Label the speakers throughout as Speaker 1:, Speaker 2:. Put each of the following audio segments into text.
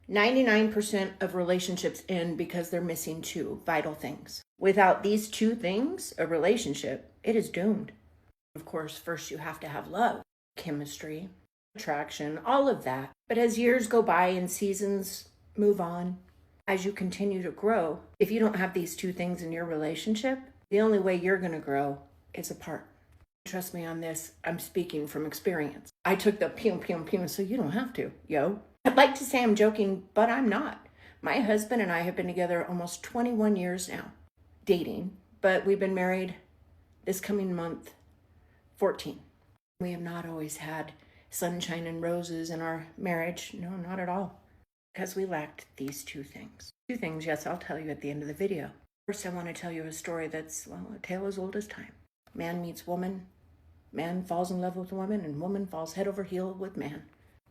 Speaker 1: 99% of relationships end because they're missing two vital things. Without these two things, a relationship, it is doomed. Of course, first you have to have love, chemistry, attraction, all of that. But as years go by and seasons move on, as you continue to grow, if you don't have these two things in your relationship, the only way you're going to grow is apart. Trust me on this, I'm speaking from experience. I took the pew, so you don't have to, yo. I'd like to say I'm joking, but I'm not. My husband and I have been together almost 21 years now, dating, but we've been married this coming month 14. We have not always had sunshine and roses in our marriage. No, not at all. Because we lacked these two things. Two things, yes, I'll tell you at the end of the video. First, I want to tell you a story that's, well, a tale as old as time. Man meets woman, man falls in love with woman, and woman falls head over heel with man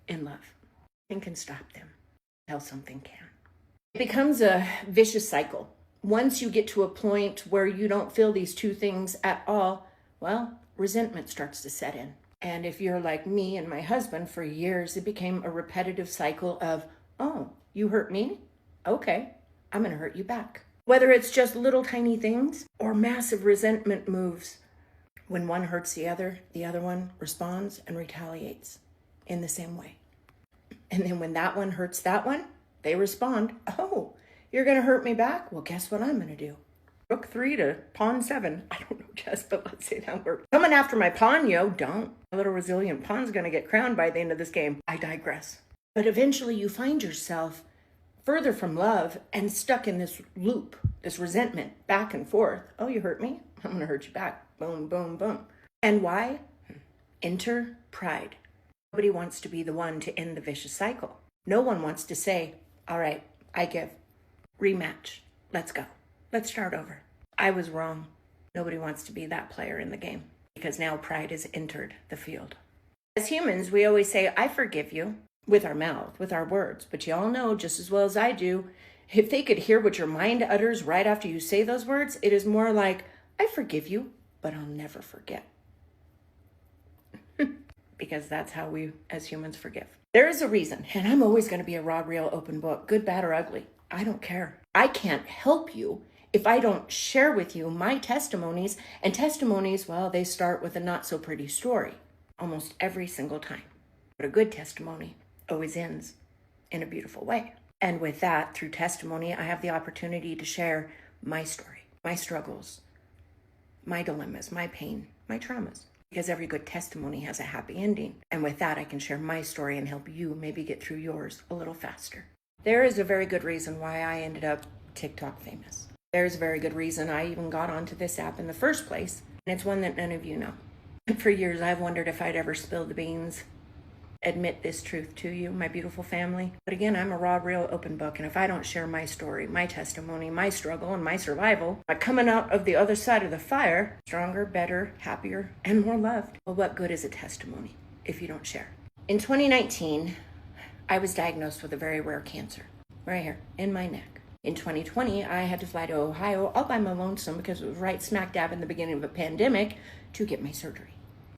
Speaker 1: in love. Nothing can stop them until something can. It becomes a vicious cycle. Once you get to a point where you don't feel these two things at all, well, resentment starts to set in. And if you're like me and my husband, for years, it became a repetitive cycle of, oh, you hurt me? Okay, I'm going to hurt you back. Whether it's just little tiny things or massive resentment moves, when one hurts the other one responds and retaliates in the same way. And then when that one hurts that one, they respond, oh, you're going to hurt me back? Well, guess what I'm going to do? Rook 3 to pawn 7. I don't know chess, but let's say that works. Coming after my pawn, yo, don't. A little resilient pawn's going to get crowned by the end of this game. I digress. But eventually you find yourself further from love and stuck in this loop, this resentment, back and forth. Oh, you hurt me? I'm going to hurt you back. Boom, boom, boom. And why? Enter pride. Nobody wants to be the one to end the vicious cycle. No one wants to say, all right, I give. Rematch. Let's go. Let's start over. I was wrong. Nobody wants to be that player in the game because now pride has entered the field. As humans, we always say, I forgive you, with our mouth, with our words. But you all know just as well as I do, if they could hear what your mind utters right after you say those words, it is more like, I forgive you, but I'll never forget. Because that's how we as humans forgive. There is a reason, and I'm always going to be a raw, real, open book, good, bad, or ugly. I don't care. I can't help you if I don't share with you my testimonies. And testimonies, well, they start with a not so pretty story almost every single time. But a good testimony always ends in a beautiful way. And with that, through testimony, I have the opportunity to share my story, my struggles, my dilemmas, my pain, my traumas. Because every good testimony has a happy ending. And with that, I can share my story and help you maybe get through yours a little faster. There is a very good reason why I ended up TikTok famous. There's a very good reason I even got onto this app in the first place. And it's one that none of you know. For years, I've wondered if I'd ever spill the beans, admit this truth to you, my beautiful family. But again, I'm a raw, real, open book. And if I don't share my story, my testimony, my struggle, and my survival, by coming out of the other side of the fire, stronger, better, happier, and more loved. Well, what good is a testimony if you don't share? In 2019, I was diagnosed with a very rare cancer, right here, in my neck. In 2020, I had to fly to Ohio all by my lonesome because it was right smack dab in the beginning of a pandemic to get my surgery.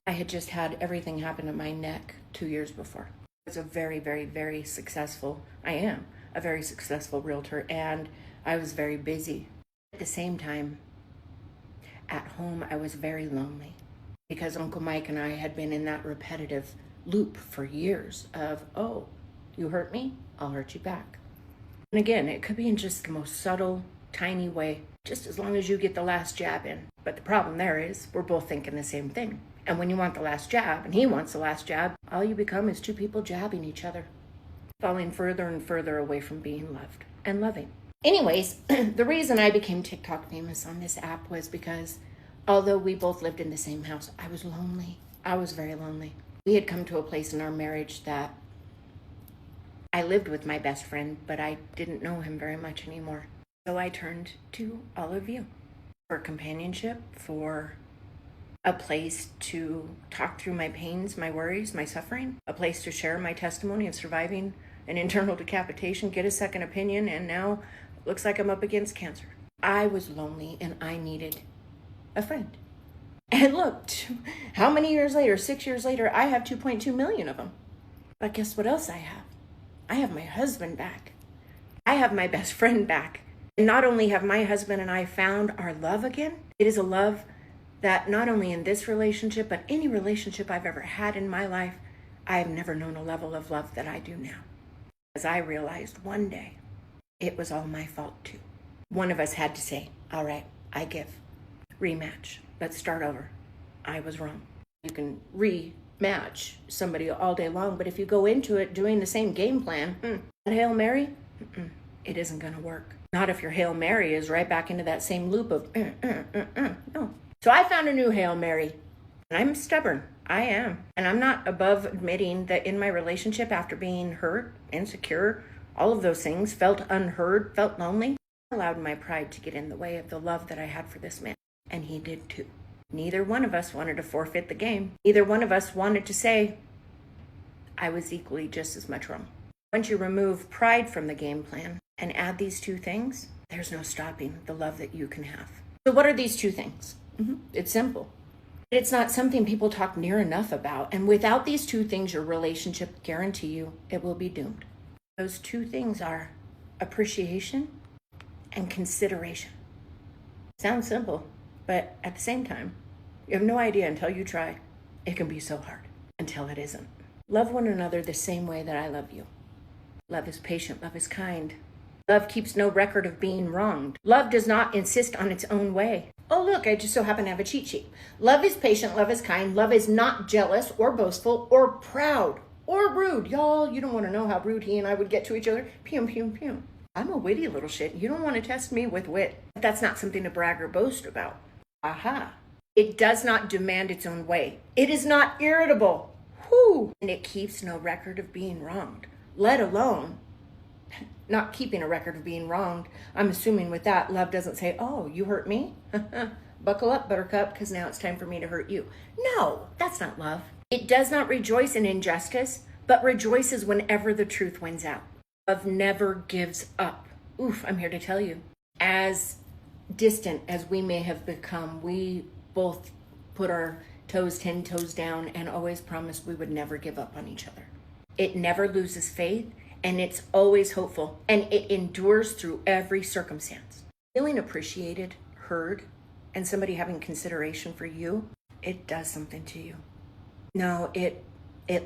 Speaker 1: I had just had everything happen to my neck 2 years before. I was a very, very, very successful, I am a very successful realtor, and I was very busy. At the same time, at home, I was very lonely because Uncle Mike and I had been in that repetitive loop for years of, oh, you hurt me, I'll hurt you back. And again, it could be in just the most subtle, tiny way, just as long as you get the last jab in. But the problem there is we're both thinking the same thing. And when you want the last jab and he wants the last jab, all you become is two people jabbing each other, falling further and further away from being loved and loving. Anyways, the reason I became TikTok famous on this app was because although we both lived in the same house, I was lonely. I was very lonely. We had come to a place in our marriage that I lived with my best friend, but I didn't know him very much anymore. So I turned to all of you for companionship, for a place to talk through my pains, my worries, my suffering, a place to share my testimony of surviving an internal decapitation, get a second opinion, and now it looks like I'm up against cancer. I was lonely and I needed a friend. And look, how many years later, 6 years later, I have 2.2 million of them. But guess what else I have? I have my husband back. I have my best friend back. And not only have my husband and I found our love again, it is a love that not only in this relationship, but any relationship I've ever had in my life, I have never known a level of love that I do now. As I realized one day, it was all my fault too. One of us had to say, all right, I give. Rematch. Let's start over. I was wrong. You can rematch somebody all day long, but if you go into it doing the same game plan, that Hail Mary, it isn't going to work. Not if your Hail Mary is right back into that same loop of no. So I found a new Hail Mary, and I'm stubborn. I am. And I'm not above admitting that in my relationship, after being hurt, insecure, all of those things, felt unheard, felt lonely, I allowed my pride to get in the way of the love that I had for this man. And he did too. Neither one of us wanted to forfeit the game. Neither one of us wanted to say, I was equally just as much wrong. Once you remove pride from the game plan and add these two things, there's no stopping the love that you can have. So what are these two things? It's simple. It's not something people talk near enough about. And without these two things, your relationship, guarantee you, it will be doomed. Those two things are appreciation and consideration. Sounds simple, but at the same time, you have no idea until you try. It can be so hard until it isn't. Love one another the same way that I love you. Love is patient. Love is kind. Love keeps no record of being wronged. Love does not insist on its own way. Oh, look, I just so happen to have a cheat sheet. Love is patient. Love is kind. Love is not jealous or boastful or proud or rude. Y'all, you don't want to know how rude he and I would get to each other. Pew, pew, pew. I'm a witty little shit. You don't want to test me with wit. That's not something to brag or boast about. Aha. It does not demand its own way. It is not irritable. Whew. And it keeps no record of being wronged, let alone not keeping a record of being wronged. I'm assuming with that, love doesn't say, oh, you hurt me? Buckle up, buttercup, because now it's time for me to hurt you. No, that's not love. It does not rejoice in injustice, but rejoices whenever the truth wins out. Love never gives up. Oof, I'm here to tell you. As distant as we may have become, we both put our 10 toes down and always promised we would never give up on each other. It never loses faith, and it's always hopeful, and it endures through every circumstance. Feeling appreciated, heard, and somebody having consideration for you, it does something to you. No, it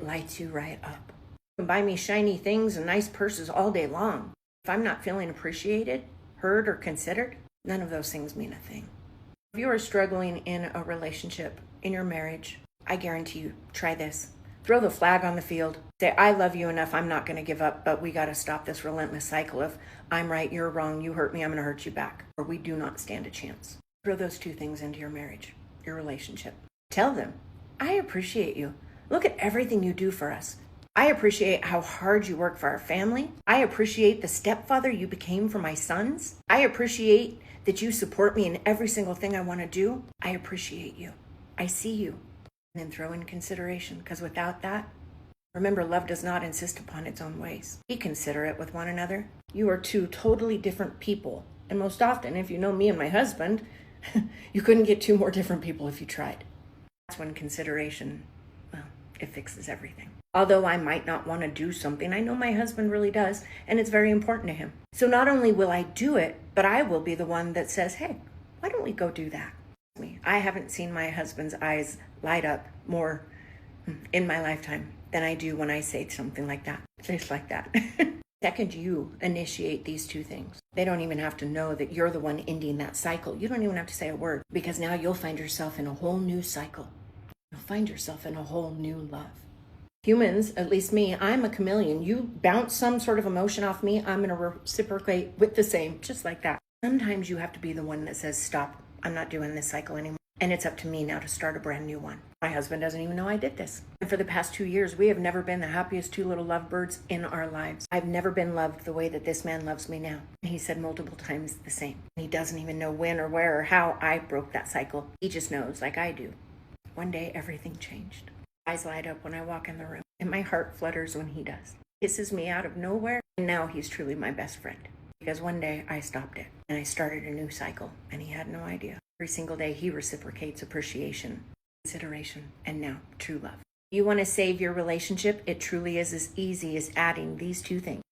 Speaker 1: lights you right up. You can buy me shiny things and nice purses all day long. If I'm not feeling appreciated, heard, or considered, none of those things mean a thing. If you are struggling in a relationship, in your marriage, I guarantee you, try this. Throw the flag on the field. Say, I love you enough, I'm not going to give up, but we got to stop this relentless cycle of I'm right, you're wrong, you hurt me, I'm going to hurt you back. Or we do not stand a chance. Throw those two things into your marriage, your relationship. Tell them, I appreciate you. Look at everything you do for us. I appreciate how hard you work for our family. I appreciate the stepfather you became for my sons. I appreciate that you support me in every single thing I want to do. I appreciate you. I see you. And then throw in consideration, because without that, remember, love does not insist upon its own ways. Be considerate with one another. You are two totally different people. And most often, if you know me and my husband, you couldn't get two more different people if you tried. That's when consideration, well, it fixes everything. Although I might not want to do something, I know my husband really does, and it's very important to him. So not only will I do it, but I will be the one that says, hey, why don't we go do that? I haven't seen my husband's eyes light up more in my lifetime than I do when I say something like that, just like that. Second, you initiate these two things. They don't even have to know that you're the one ending that cycle. You don't even have to say a word, because now you'll find yourself in a whole new cycle. You'll find yourself in a whole new love. Humans, at least me, I'm a chameleon. You bounce some sort of emotion off me, I'm going to reciprocate with the same, just like that. Sometimes you have to be the one that says, stop, I'm not doing this cycle anymore. And it's up to me now to start a brand new one. My husband doesn't even know I did this. And for the past 2 years, we have never been the happiest two little lovebirds in our lives. I've never been loved the way that this man loves me now. And he said multiple times the same. He doesn't even know when or where or how I broke that cycle. He just knows, like I do. One day, everything changed. Eyes light up when I walk in the room, and my heart flutters when he does. Kisses me out of nowhere, and now he's truly my best friend. Because one day I stopped it, and I started a new cycle, and he had no idea. Every single day he reciprocates appreciation, consideration, and now true love. You want to save your relationship? It truly is as easy as adding these two things.